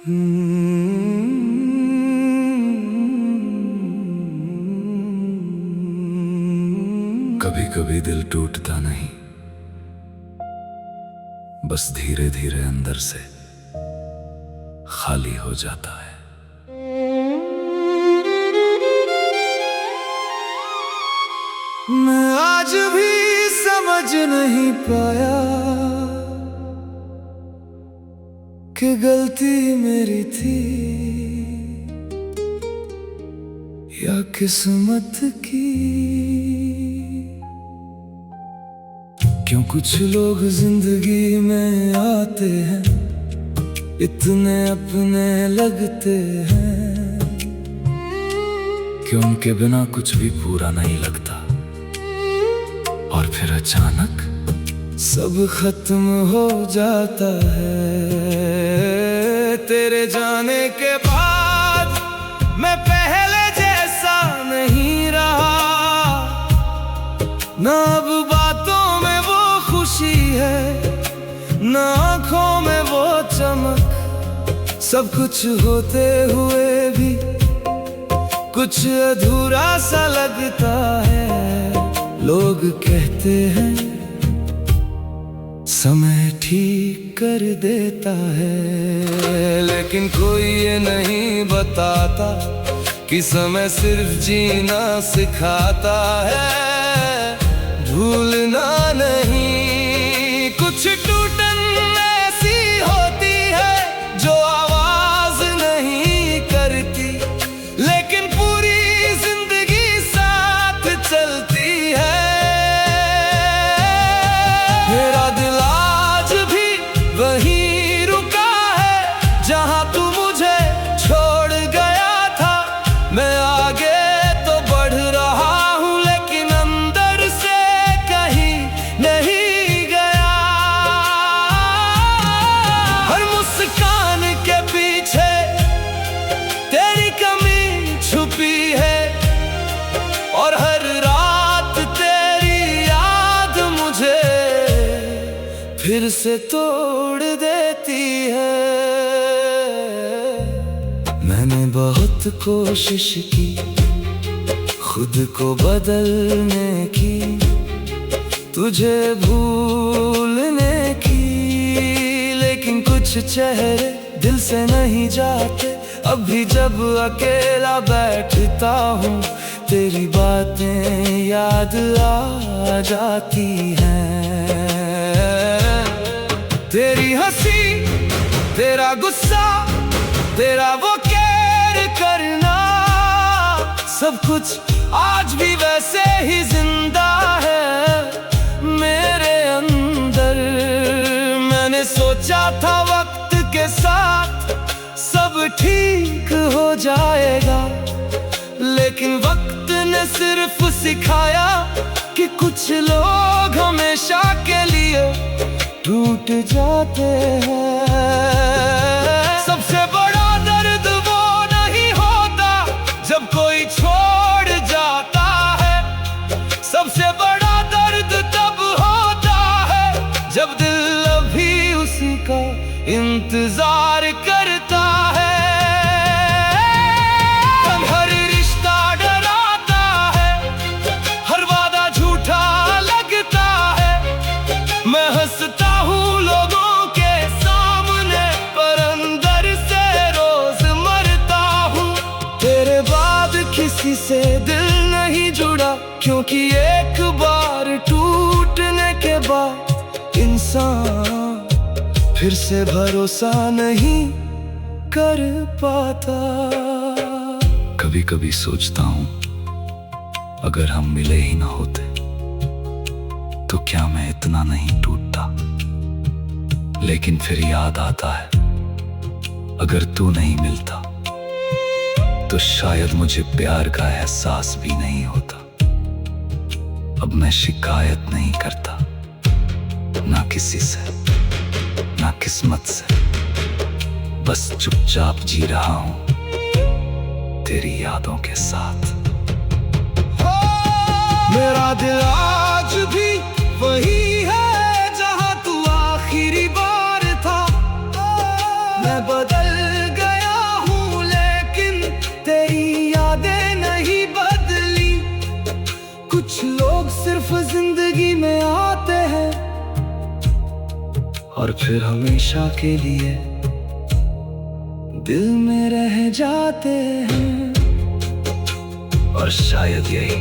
कभी कभी दिल टूटता नहीं, बस धीरे धीरे अंदर से खाली हो जाता है। मैं आज भी समझ नहीं पाया कि गलती मेरी थी या किस्मत की। क्यों कुछ लोग जिंदगी में आते हैं, इतने अपने लगते हैं, कि उनके बिना कुछ भी पूरा नहीं लगता, और फिर अचानक सब खत्म हो जाता है। तेरे जाने के बाद मैं पहले जैसा नहीं रहा, ना अब बातों में वो खुशी है, ना आँखों में वो चमक। सब कुछ होते हुए भी कुछ अधूरा सा लगता है। लोग कहते हैं समय ठीक कर देता है, लेकिन कोई ये नहीं बताता कि समय सिर्फ जीना सिखाता है, भूलना नहीं। कुछ टूटन ऐसी होती है जो आवाज नहीं करती, लेकिन पूरी जिंदगी साथ चलती है। मेरा दिल आज भी वहीं रुका है जहां तू मुझे छोड़ गया था। मैं आगे तो बढ़ रहा हूं, लेकिन अंदर से कहीं नहीं गया। हर मुस्कान के पीछे तेरी कमी छुपी है, और हर रात तेरी याद मुझे फिर से तोड़ देती है। मैंने बहुत कोशिश की खुद को बदलने की, तुझे भूलने की, लेकिन कुछ चेहरे दिल से नहीं जाते। अभी जब अकेला बैठता हूँ, तेरी बातें याद आ जाती हैं। तेरी हंसी, तेरा गुस्सा, तेरा वो केयर करना, सब कुछ आज भी वैसे ही जिंदा है मेरे अंदर। मैंने सोचा था वक्त के साथ सब ठीक हो जाएगा, लेकिन वक्त ने सिर्फ सिखाया कि कुछ लोग हमेशा के लिए टूट जाते हैं। सबसे बड़ा दर्द वो नहीं होता जब कोई छोड़ जाता है, सबसे बड़ा दर्द तब होता है जब दिल अभी उसी का इंतजार करता है। हर रिश्ता डराता है, हर वादा झूठा लगता है। मैं हंसता हूँ लोगों के सामने, पर अंदर से रोज मरता हूँ। तेरे बाद किसी से दिल नहीं जुड़ा, क्योंकि एक बार टूटने के बाद इंसान फिर से भरोसा नहीं कर पाता। कभी कभी सोचता हूँ, अगर हम मिले ही ना होते तो क्या मैं इतना नहीं टूटता। लेकिन फिर याद आता है, अगर तू नहीं मिलता तो शायद मुझे प्यार का एहसास भी नहीं होता। अब मैं शिकायत नहीं करता, ना किसी से, ना किस्मत से, बस चुपचाप जी रहा हूं तेरी यादों के साथ। मेरा दिल आज भी वही है जहां तू आखिरी बार था। मैं बदल और फिर हमेशा के लिए दिल में रह जाते हैं। और शायद यही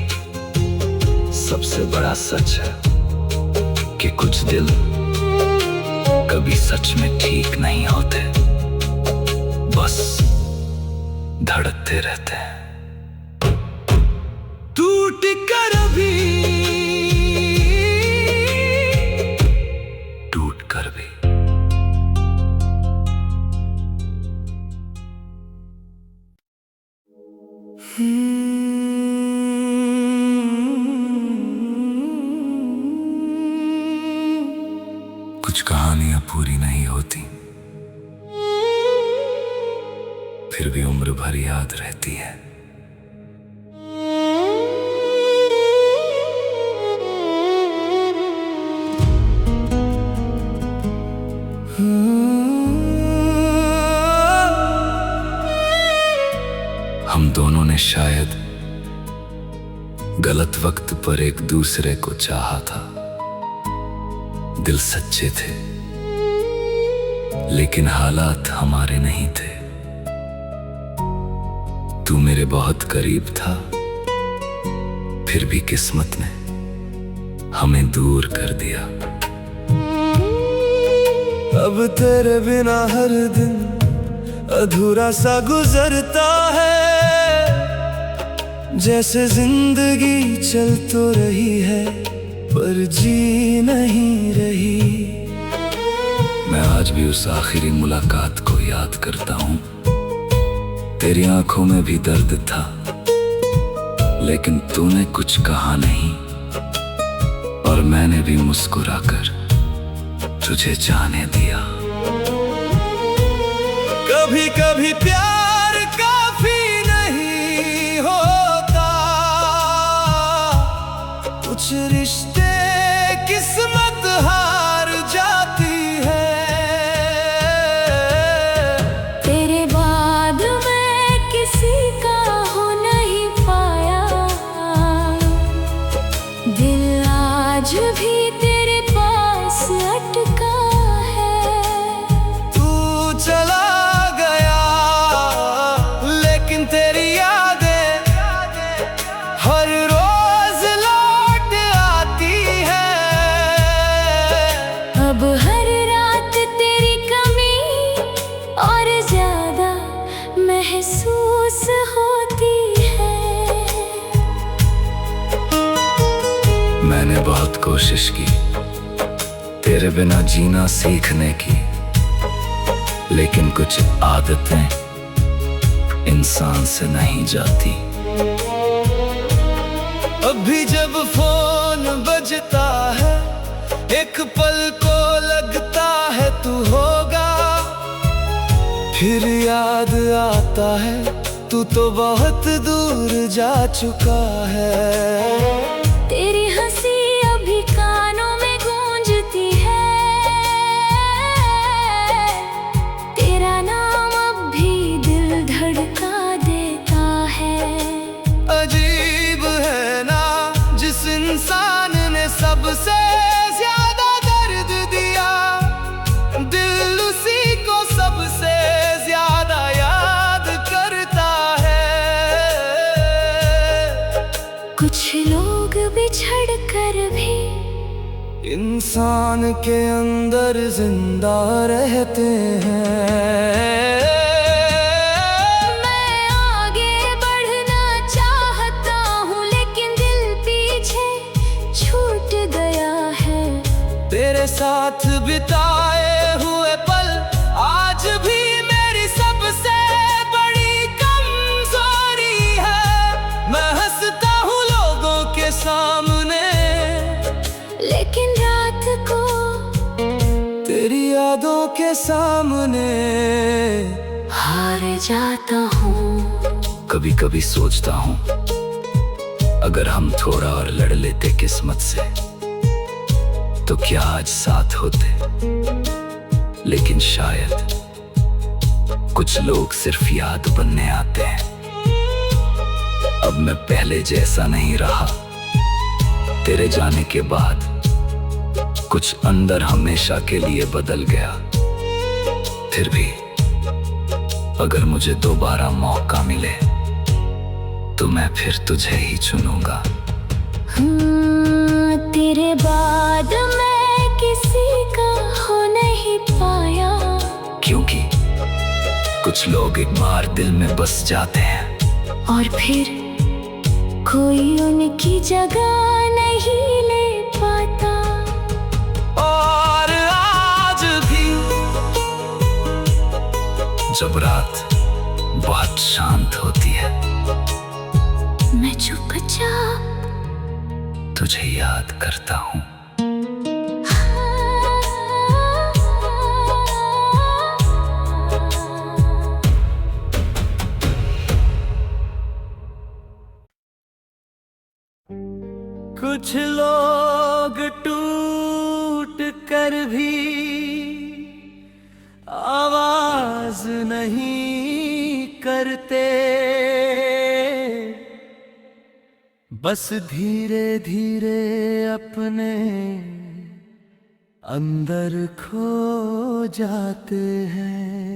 सबसे बड़ा सच है कि कुछ दिल कभी सच में ठीक नहीं होते, बस धड़कते रहते हैं। टूट कर भी, टूट कर भी। कुछ कहानियां पूरी नहीं होती, फिर भी उम्र भर याद रहती है। हम दोनों ने शायद गलत वक्त पर एक दूसरे को चाहा था। दिल सच्चे थे, लेकिन हालात हमारे नहीं थे। तू मेरे बहुत करीब था, फिर भी किस्मत ने हमें दूर कर दिया। अब तेरे बिना हर दिन अधूरा सा गुजरता है, जैसे जिंदगी चल तो रही है पर जी नहीं रही। मैं आज भी उस आखिरी मुलाकात को याद करता हूँ। तेरी आंखों में भी दर्द था, लेकिन तूने कुछ कहा नहीं, और मैंने भी मुस्कुराकर तुझे जाने दिया। कभी कभी प्यार काफी नहीं होता, कुछ रिश्ते किस्मत हार जाती है। तेरे बाद मैं किसी का हो नहीं पाया, दिल आज भी तेरे पास अटका है। तू चला गया, लेकिन तेरी यादें हर रोज लौट आती है। अब हर रात तेरी कमी और ज्यादा महसूस होती है। मैंने बहुत कोशिश की तेरे बिना जीना सीखने की, लेकिन कुछ आदतें इंसान से नहीं जाती। अभी जब फोन बजता है, एक पल को लगता है तू होगा, फिर याद आता है तू तो बहुत दूर जा चुका है। तेरी हंसी अभी कानों में गूंजती है, तेरा नाम अब भी दिल धड़का देता है। अजीब है ना, जिस इंसान ने सबसे ज्यादा दर्द दिया, दिल उसी को सबसे ज्यादा याद करता है। कुछ लोग बिछड़ कर भी इंसान के अंदर जिंदा रहते हैं। मैं आगे बढ़ना चाहता हूँ, लेकिन दिल पीछे छूट गया है। तेरे साथ बिताए हुए पल आज भी मेरी सबसे बड़ी कमजोरी है। मैं हंसता हूँ लोगों के सामने, लेकिन रात को तेरी यादों के सामने हार जाता हूँ। कभी कभी सोचता हूँ, अगर हम थोड़ा और लड़ लेते किस्मत से, तो क्या आज साथ होते। लेकिन शायद कुछ लोग सिर्फ याद बनने आते हैं। अब मैं पहले जैसा नहीं रहा। तेरे जाने के बाद कुछ अंदर हमेशा के लिए बदल गया। फिर भी अगर मुझे दोबारा मौका मिले तो मैं फिर तुझे ही चुनूंगा। तेरे बाद मैं किसी का हो नहीं पाया, क्योंकि कुछ लोग एक बार दिल में बस जाते हैं और फिर कोई उनकी जगह नहीं ले पाता। और आज भी जब रात बहुत शांत होती है, मैं चुपचाप तुझे याद करता हूँ। कुछ लोग टूट कर भी आवाज नहीं करते, बस धीरे धीरे अपने अंदर खो जाते हैं।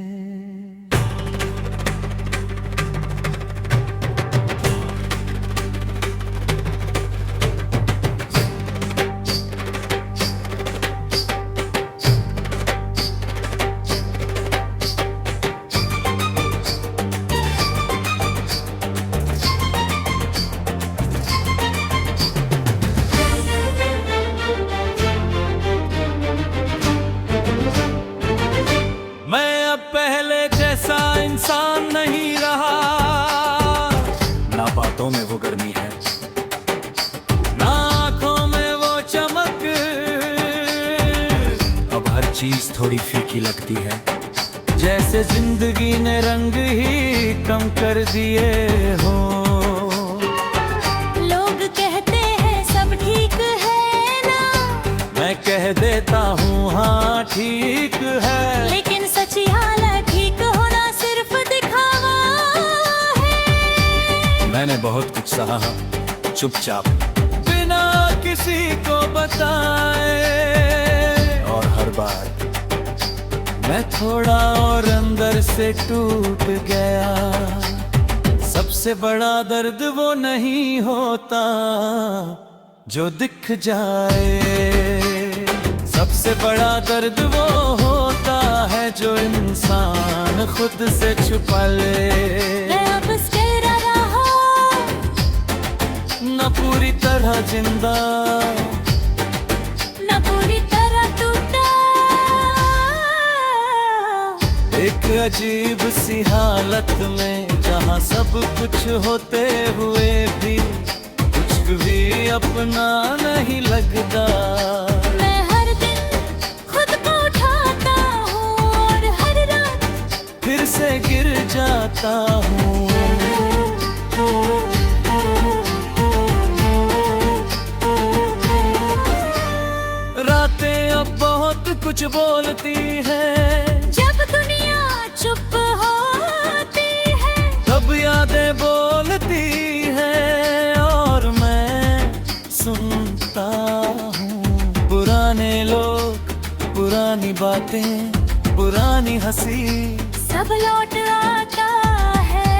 इंसान नहीं रहा, ना बातों में वो गर्मी है, ना आँखों में वो चमक, अब हर चीज थोड़ी फीकी लगती है। जैसे जिंदगी ने रंग ही कम कर दिए हो। लोग कहते हैं सब ठीक है ना, मैं कह देता हूँ हाँ ठीक है, लेकिन सच्ची हालत ठीक होना सिर्फ दिखावा है। मैंने बहुत कुछ सहा चुपचाप, बिना किसी को बताए, और हर बार मैं थोड़ा और अंदर से टूट गया। सबसे बड़ा दर्द वो नहीं होता जो दिख जाए, सबसे बड़ा दर्द वो होता है जो इंसान खुद से छुपा ले। मैं अब स्थिर रहा, न पूरी तरह जिंदा, न पूरी तरह टूटा, एक अजीब सी हालत में जहाँ सब कुछ होते हुए भी कुछ भी अपना नहीं लगता। मैं हर दिन खुद को उठाता हूँ और हर रात फिर से गिर जाता हूँ। रातें अब बहुत कुछ बोलती हैं, जब दुनिया चुप होती है, तब यादें बोलती हैं और मैं सुनता हूँ। पुराने लोग, पुरानी बातें, पुरानी हंसी, सब लौट आता है।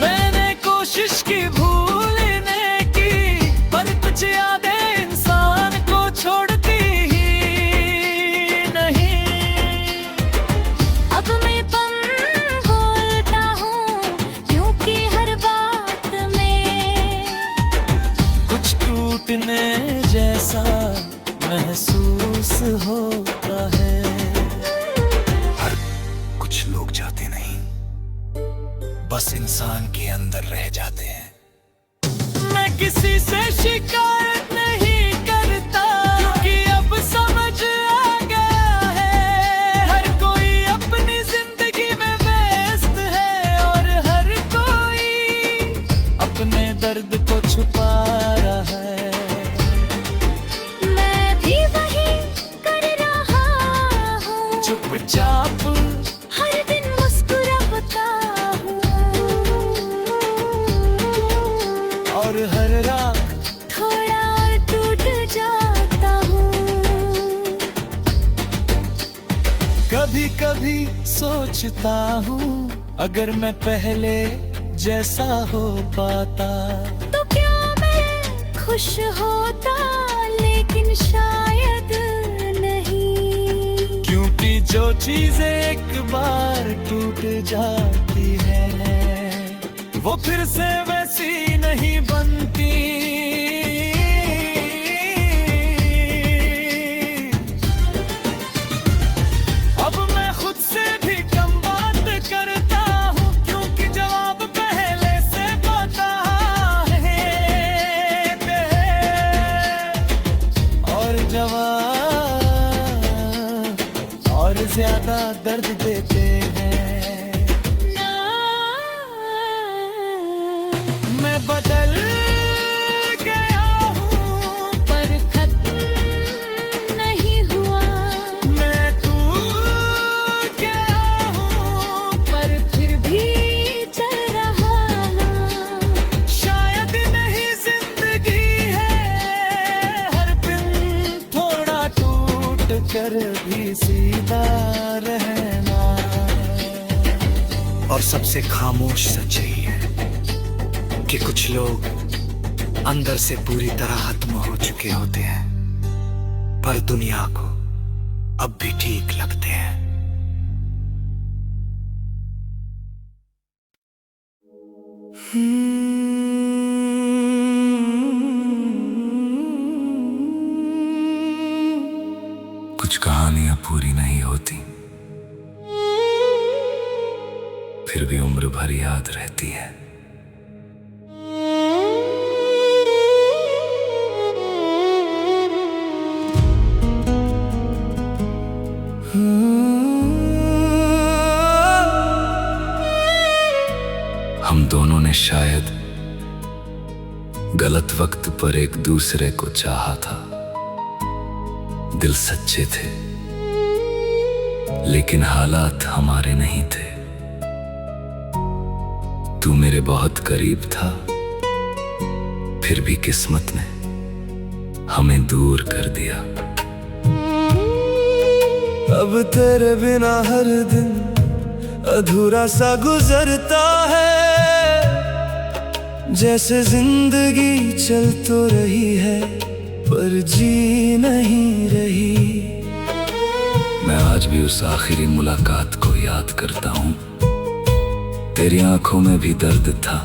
मैंने कोशिश की भूलने की, पर कुछ यादें इंसान को छोड़ती ही नहीं। अब मैं पम बोलता हूँ क्योंकि हर बात में कुछ टूटने जैसा महसूस होता है। हर कुछ लोग जाते नहीं, बस इंसान के अंदर रह जाते हैं। मैं किसी से शिकायत नहीं करता, क्योंकि अब समझ आ गया है हर कोई अपनी जिंदगी में व्यस्त है और हर कोई अपने दर्द को छुपा रहा है। मैं भी वही कर रहा हूँ, चुपचाप हर दिन मुस्कुराता हूँ और हर रात थोड़ा और टूट जाता कभी कभी सोचता हूँ अगर मैं पहले जैसा हो पाता तो क्या मैं खुश होता, लेकिन शायद नहीं। क्योंकि जो चीजें एक बार टूट जाती है वो फिर से वैसी नहीं बनती। अब मैं खुद से भी कम बात करता हूँ क्योंकि जवाब पहले से पता है और जवाब और ज्यादा दर्द देते हैं। ना मैं बदल गया हूँ पर खत्म नहीं हुआ, मैं टूट गया हूँ पर फिर भी चल रहा हूँ। शायद नहीं जिंदगी है हर दिन थोड़ा टूट कर भी सीधा रहना। और सबसे खामोश सच्चाई है कि कुछ लोग अंदर से पूरी तरह खत्म हो चुके होते हैं पर दुनिया को अब भी ठीक लगते हैं। कुछ कहानियां पूरी नहीं होती, फिर भी उम्र भर याद रहती है। हम दोनों ने शायद गलत वक्त पर एक दूसरे को चाहा था। दिल सच्चे थे लेकिन हालात हमारे नहीं थे। तू मेरे बहुत करीब था, फिर भी किस्मत ने हमें दूर कर दिया। अब तेरे बिना हर दिन अधूरा सा गुजरता है, जैसे जिंदगी चल तो रही है पर जी नहीं रही। मैं आज भी उस आखिरी मुलाकात को याद करता हूँ। तेरी आंखों में भी दर्द था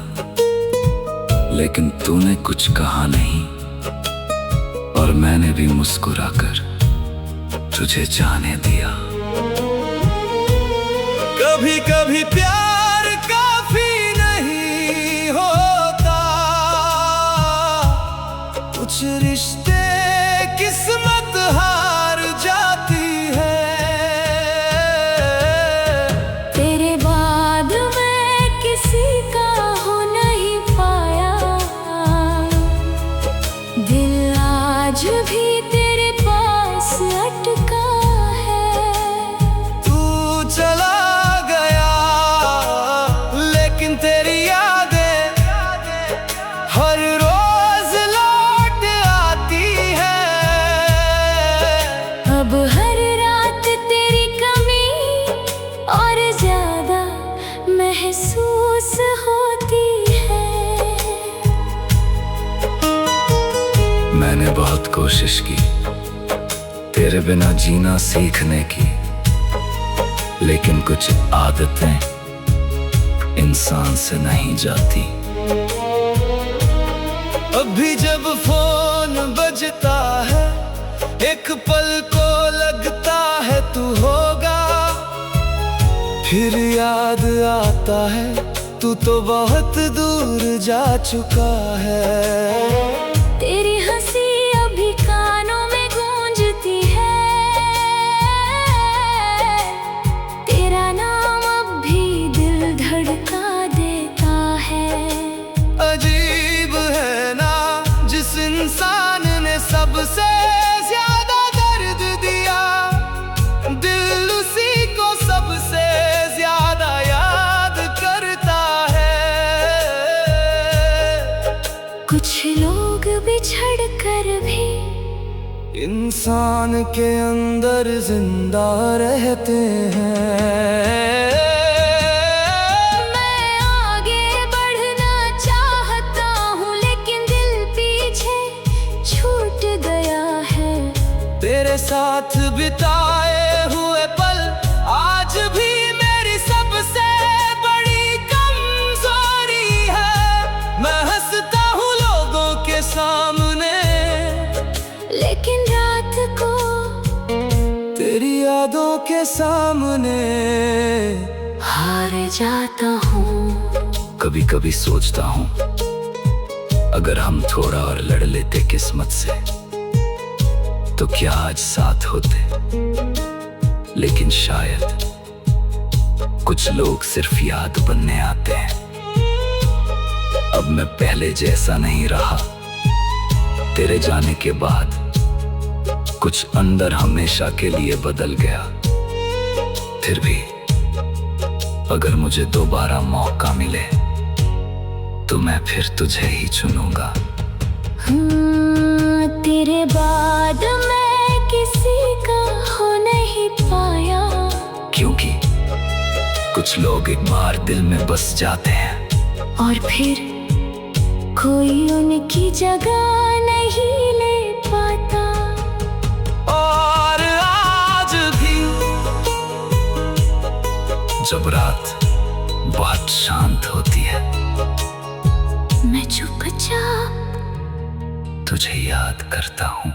लेकिन तूने कुछ कहा नहीं और मैंने भी मुस्कुराकर तुझे जाने दिया। कभी कभी प्यार काफी नहीं होता, कुछ रिश्ते किस्मत हार जाती है। तेरे बाद मैं किसी का हो नहीं पाया, दिल आज भी तेरे पास अटका है। तू चला गया लेकिन तेरी यादें हर रोज लौट आती है। अब हर रात तेरी कमी और ज्यादा महसूस होती है। मैंने बहुत कोशिश की तेरे बिना जीना सीखने की, लेकिन कुछ आदतें इंसान से नहीं जाती। अभी जब फोन बजता है एक पल को लगता है तू होगा, फिर याद आता है तू तो बहुत दूर जा चुका है। तेरी हंसी अभी कानों में गूंजती है, तेरा नाम अब भी दिल धड़का देता है। अजीब है ना, जिस इंसान ने सबसे ज्यादा दर्द दिया, दिल उसी को सबसे ज्यादा याद करता है। कुछ लोग बिछड़ इंसान के अंदर जिंदा रहते हैं। मैं आगे बढ़ना चाहता हूँ लेकिन दिल पीछे छूट गया है। तेरे साथ बिताए हुए पल आज भी मेरी सबसे बड़ी कमजोरी है। मैं हंसता हूँ लोगों के सामने लेकिन रात को तेरी यादों के सामने हार जाता हूँ। कभी कभी सोचता हूँ अगर हम थोड़ा और लड़ लेते किस्मत से तो क्या आज साथ होते। लेकिन शायद कुछ लोग सिर्फ याद बनने आते हैं। अब मैं पहले जैसा नहीं रहा। तेरे जाने के बाद कुछ अंदर हमेशा के लिए बदल गया। फिर भी अगर मुझे दोबारा मौका मिले तो मैं फिर तुझे ही चुनूंगा। तेरे बाद मैं किसी का हो नहीं पाया। क्योंकि कुछ लोग एक बार दिल में बस जाते हैं और फिर कोई उनकी जगह नहीं ले पाता। और आज भी जब रात बहुत शांत होती है मैं चुपचाप तुझे याद करता हूँ।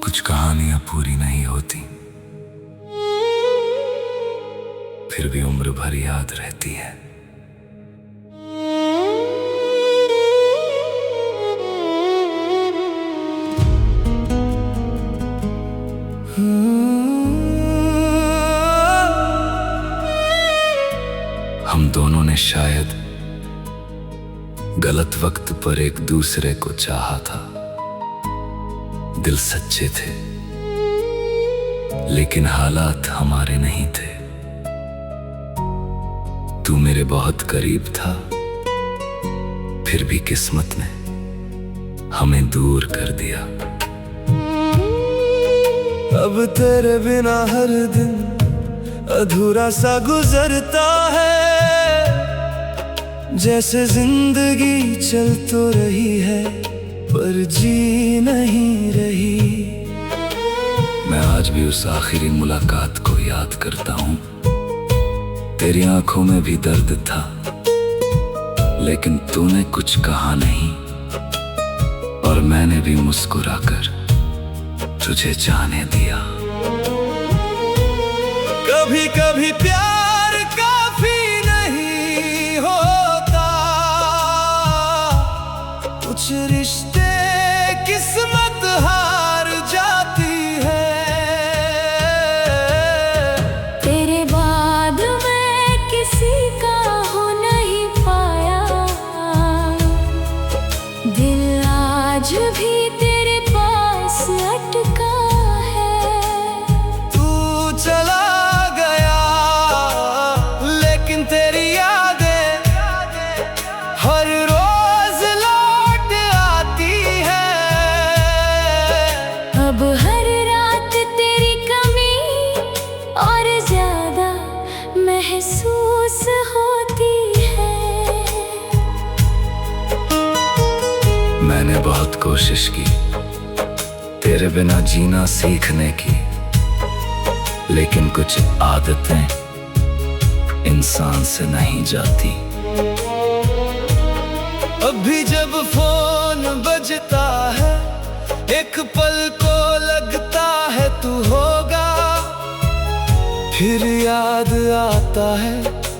कुछ कहानियां पूरी नहीं होती फिर भी उम्र भर याद रहती है। हम दोनों ने शायद गलत वक्त पर एक दूसरे को चाहा था। दिल सच्चे थे लेकिन हालात हमारे नहीं थे। तू मेरे बहुत करीब था फिर भी किस्मत ने हमें दूर कर दिया। अब तेरे बिना हर दिन अधूरा सा गुजरता है। जैसे जिंदगी चल तो रही है पर जी नहीं रही। मैं आज भी उस आखिरी मुलाकात को याद करता हूँ। तेरी आंखों में भी दर्द था लेकिन तूने कुछ कहा नहीं और मैंने भी मुस्कुराकर तुझे जाने दिया। कभी कभी प्यार काफी नहीं होता। कुछ रिश्ते किस्मत हार जाती है। तेरे बाद मैं किसी का हो नहीं पाया। दिल आज भी तेरे पास अटका है। तू चला गया लेकिन तेरी यादें हर रोज लौट आती है। अब हर रात तेरी कमी और ज्यादा महसूस होती है। मैंने बहुत कोशिश की तेरे बिना जीना सीखने की लेकिन कुछ आदतें इंसान से नहीं जाती। अभी जब फोन बजता है एक पल को लगता है तू होगा। फिर याद आता है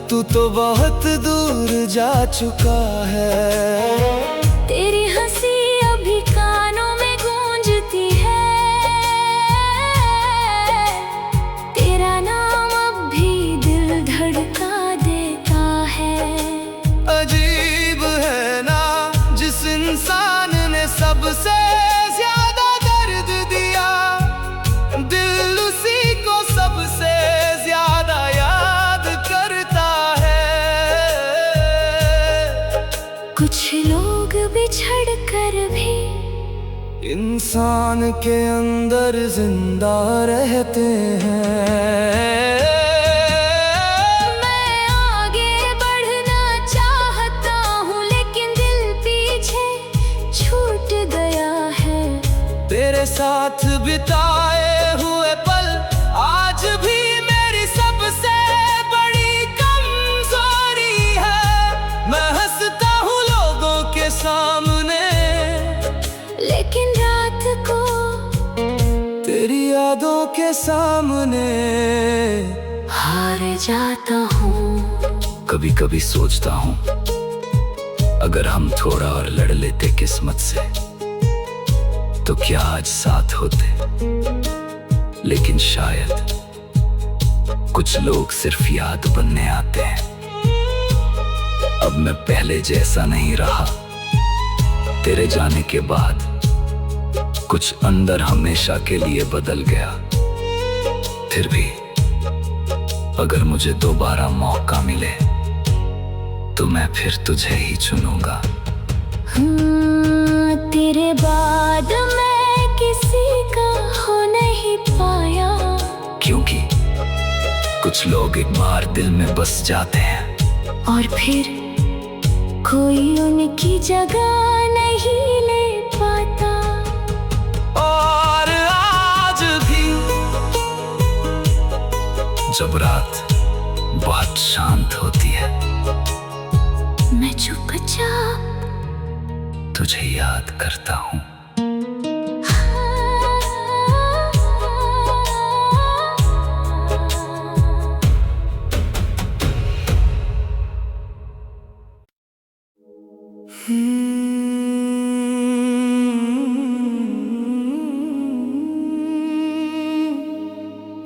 तू तो बहुत दूर जा चुका है। तेरी हंसी अभी कानों में गूंजती है। तेरा नाम अब भी दिल धड़का देता है। अजीब है ना जिस इंसान के अंदर जिंदा रहते हैं। मैं आगे बढ़ना चाहता हूँ लेकिन दिल पीछे छूट गया है। तेरे साथ बिताए हुए पल आज भी मेरी सबसे बड़ी कमजोरी है। मैं हंसता हूँ लोगों के सामने लेकिन रात को तेरी यादों के सामने हार जाता हूँ। कभी कभी सोचता हूँ अगर हम थोड़ा और लड़ लेते किस्मत से तो क्या आज साथ होते। लेकिन शायद कुछ लोग सिर्फ याद बनने आते हैं। अब मैं पहले जैसा नहीं रहा। तेरे जाने के बाद कुछ अंदर हमेशा के लिए बदल गया। फिर भी अगर मुझे दोबारा मौका मिले तो मैं फिर तुझे ही चुनूंगा। तेरे बाद मैं किसी का हो नहीं पाया। क्योंकि कुछ लोग एक बार दिल में बस जाते हैं और फिर कोई उनकी जगह नहीं ले पाता। और आज भी जब रात बहुत शांत होती है मैं चुपचाप तुझे याद करता हूँ।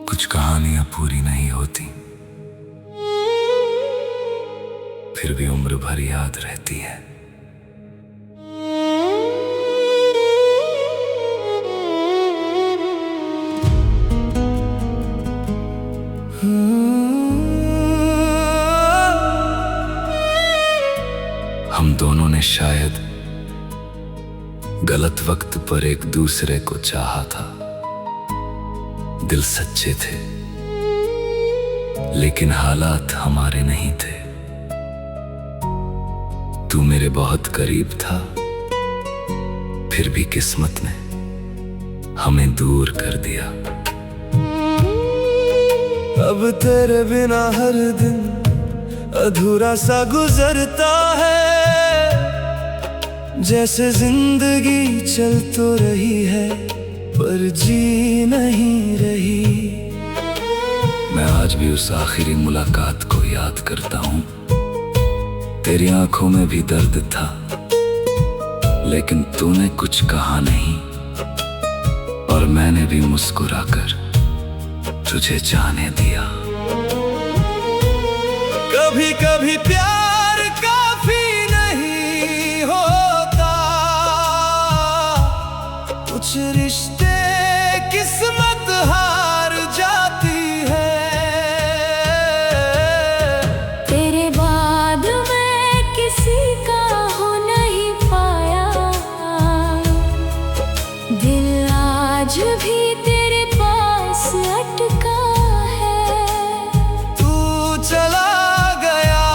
कुछ कहानियां पूरी नहीं होती फिर भी उम्र भर याद रहती है। हम दोनों ने शायद गलत वक्त पर एक दूसरे को चाहा था। दिल सच्चे थे लेकिन हालात हमारे नहीं थे। तू मेरे बहुत करीब था फिर भी किस्मत ने हमें दूर कर दिया। अब तेरे बिना हर दिन अधूरा सा गुजरता है। जैसे जिंदगी चल तो रही है पर जी नहीं रही। मैं आज भी उस आखिरी मुलाकात को याद करता हूँ। तेरी आंखों में भी दर्द था लेकिन तूने कुछ कहा नहीं और मैंने भी मुस्कुराकर तुझे जाने दिया। कभी कभी प्यार काफी नहीं होता। कुछ रिश्ते किस्मत हार जाती है। तेरे बाद मैं किसी का हो नहीं पाया। दिल आज भी तेरे पास अटका है। तू चला गया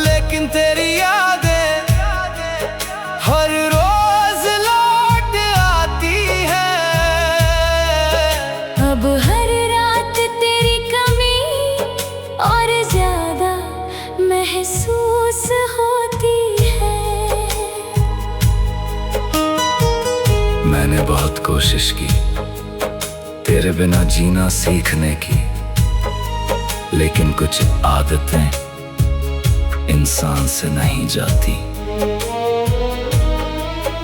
लेकिन तेरी यादें हर रोज लौट आती है। अब हर रात तेरी कमी और ज्यादा महसूस होती है। मैंने बहुत कोशिश की तेरे बिना जीना सीखने की लेकिन कुछ आदतें इंसान से नहीं जाती।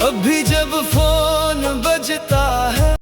अभी जब फोन बजता है